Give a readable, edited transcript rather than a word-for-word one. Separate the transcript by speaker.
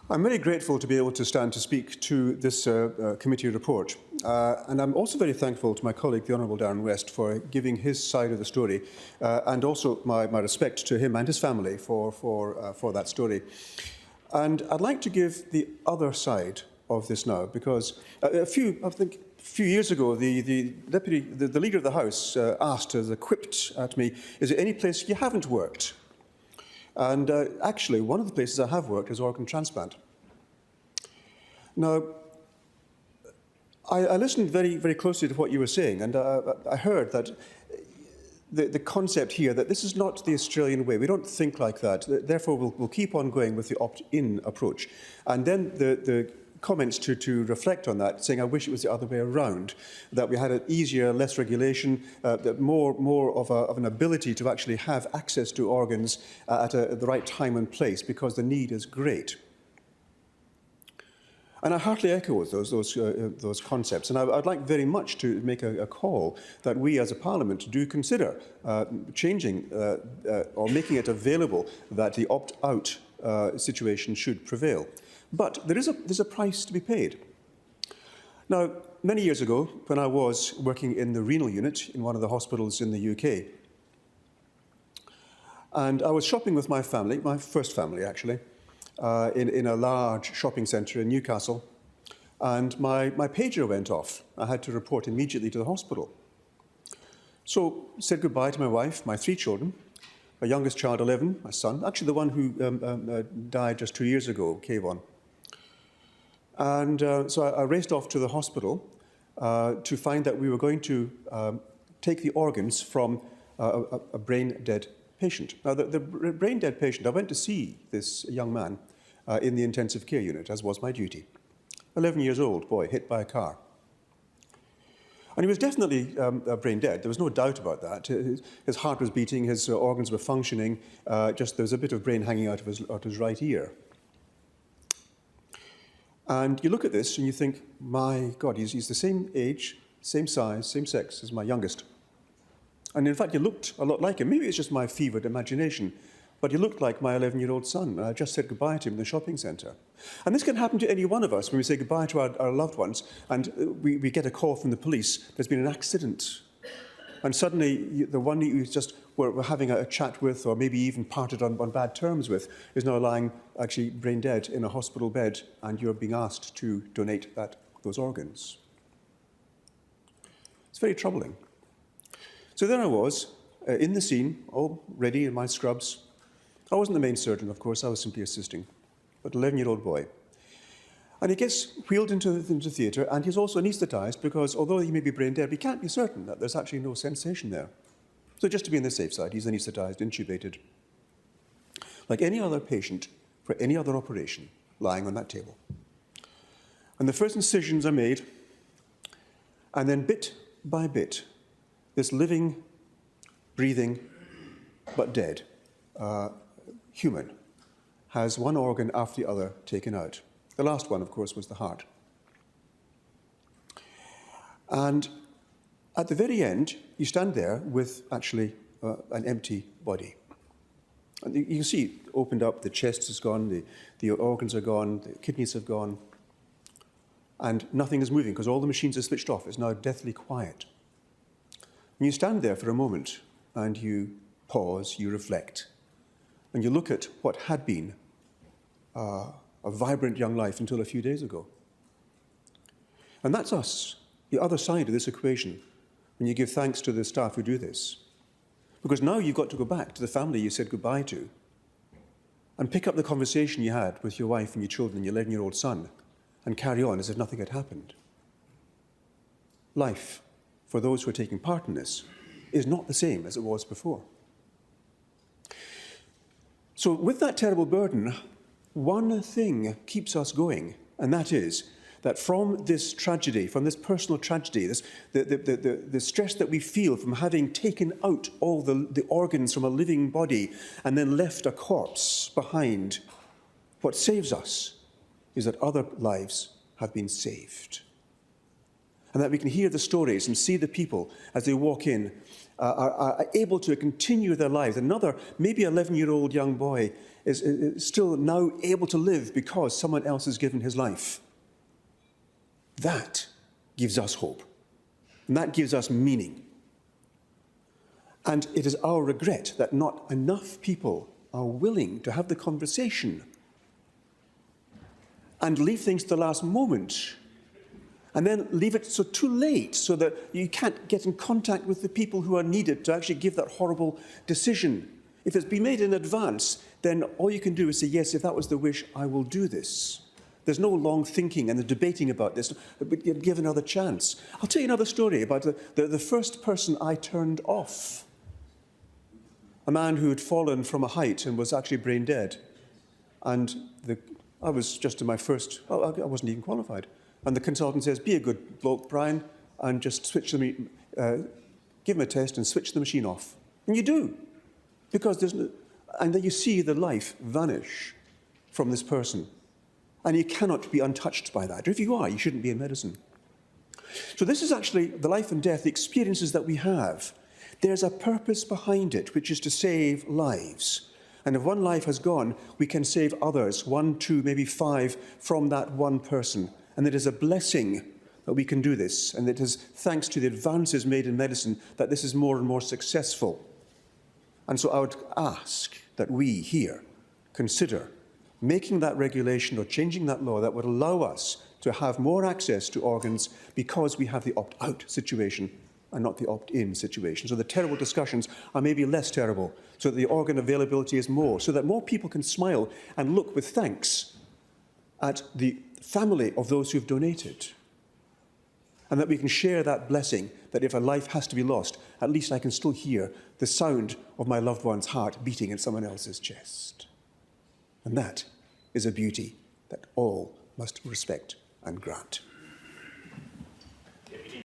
Speaker 1: I'm very grateful to be able to stand to speak to this committee report. And I'm also very thankful to my colleague, the Honourable Darren West, for giving his side of the story, and also my respect to him and his family for that story. And I'd like to give the other side of this now, because I think a few years ago, the Leader of the House asked, as a quipped at me, is there any place you haven't worked? And actually, one of the places I have worked is organ transplant. Now, I listened very, very closely to what you were saying, and I heard that the concept here that this is not the Australian way. We don't think like that. Therefore, we'll keep on going with the opt-in approach. And then the comments to reflect on that, saying, I wish it was the other way around, that we had an easier, less regulation, more of an ability to actually have access to organs at the right time and place, because the need is great. And I heartily echo those concepts. And I'd like very much to make a call that we as a Parliament do consider changing or making it available that the opt-out situation should prevail. But there's a price to be paid. Now, many years ago, when I was working in the renal unit in one of the hospitals in the UK, and I was shopping with my family, my first family actually, in a large shopping centre in Newcastle, and my pager went off. I had to report immediately to the hospital. So I said goodbye to my wife, my 3 children, my youngest child, 11, my son, actually the one who died just 2 years ago, Kayvon. And so I raced off to the hospital to find that we were going to take the organs from a brain-dead patient. Now, the brain-dead patient, I went to see this young man in the intensive care unit, as was my duty. 11 years old boy, hit by a car. And he was definitely brain-dead. There was no doubt about that. His heart was beating, his organs were functioning, just there was a bit of brain hanging out of his right ear. And you look at this and you think, my God, he's the same age, same size, same sex as my youngest. And in fact, he looked a lot like him. Maybe it's just my fevered imagination, but he looked like my 11-year-old son. And I just said goodbye to him in the shopping centre. And this can happen to any one of us when we say goodbye to our loved ones and we get a call from the police, there's been an accident. And suddenly, the one you just were having a chat with, or maybe even parted on bad terms with, is now lying actually brain dead in a hospital bed, and you're being asked to donate those organs. It's very troubling. So there I was, in the scene, all ready in my scrubs. I wasn't the main surgeon, of course, I was simply assisting, but an 11-year-old boy. And he gets wheeled into the theatre, and he's also anaesthetised because, although he may be brain dead, we can't be certain that there's actually no sensation there. So just to be on the safe side, he's anaesthetised, intubated, like any other patient for any other operation, lying on that table. And the first incisions are made, and then bit by bit, this living, breathing, but dead human has one organ after the other taken out. The last one, of course, was the heart. And at the very end, you stand there with actually an empty body. And you can see, opened up, the chest is gone, the organs are gone, the kidneys have gone, and nothing is moving because all the machines are switched off. It's now deathly quiet. And you stand there for a moment and you pause, you reflect, and you look at what had been a vibrant young life until a few days ago. And that's us, the other side of this equation, when you give thanks to the staff who do this. Because now you've got to go back to the family you said goodbye to and pick up the conversation you had with your wife and your children and your 11-year-old son and carry on as if nothing had happened. Life, for those who are taking part in this, is not the same as it was before. So with that terrible burden, one thing keeps us going, and that is that from this tragedy, from this personal tragedy, the stress that we feel from having taken out all the organs from a living body and then left a corpse behind, what saves us is that other lives have been saved. And that we can hear the stories and see the people as they walk in are able to continue their lives. Another, maybe 11-year-old young boy is still now able to live because someone else has given his life. That gives us hope. And that gives us meaning. And it is our regret that not enough people are willing to have the conversation and leave things to the last moment, and then leave it so too late so that you can't get in contact with the people who are needed to actually give that horrible decision. If it's been made in advance, then all you can do is say, yes, if that was the wish, I will do this. There's no long thinking and debating about this, but give another chance. I'll tell you another story about the first person I turned off. A man who had fallen from a height and was actually brain dead. And I was just in my first, I wasn't even qualified. And the consultant says, be a good bloke, Brian, and just give him a test and switch the machine off. And you do. Because and then you see the life vanish from this person. And you cannot be untouched by that. Or if you are, you shouldn't be in medicine. So this is actually the life and death, the experiences that we have. There's a purpose behind it, which is to save lives. And if one life has gone, we can save others, 1, 2, maybe 5, from that one person. And it is a blessing that we can do this. And it is thanks to the advances made in medicine that this is more and more successful. And so I would ask that we here consider making that regulation or changing that law that would allow us to have more access to organs because we have the opt-out situation and not the opt-in situation. So the terrible discussions are maybe less terrible, so that the organ availability is more, so that more people can smile and look with thanks at the family of those who've donated. And that we can share that blessing, that if a life has to be lost, at least I can still hear the sound of my loved one's heart beating in someone else's chest. And that is a beauty that all must respect and grant.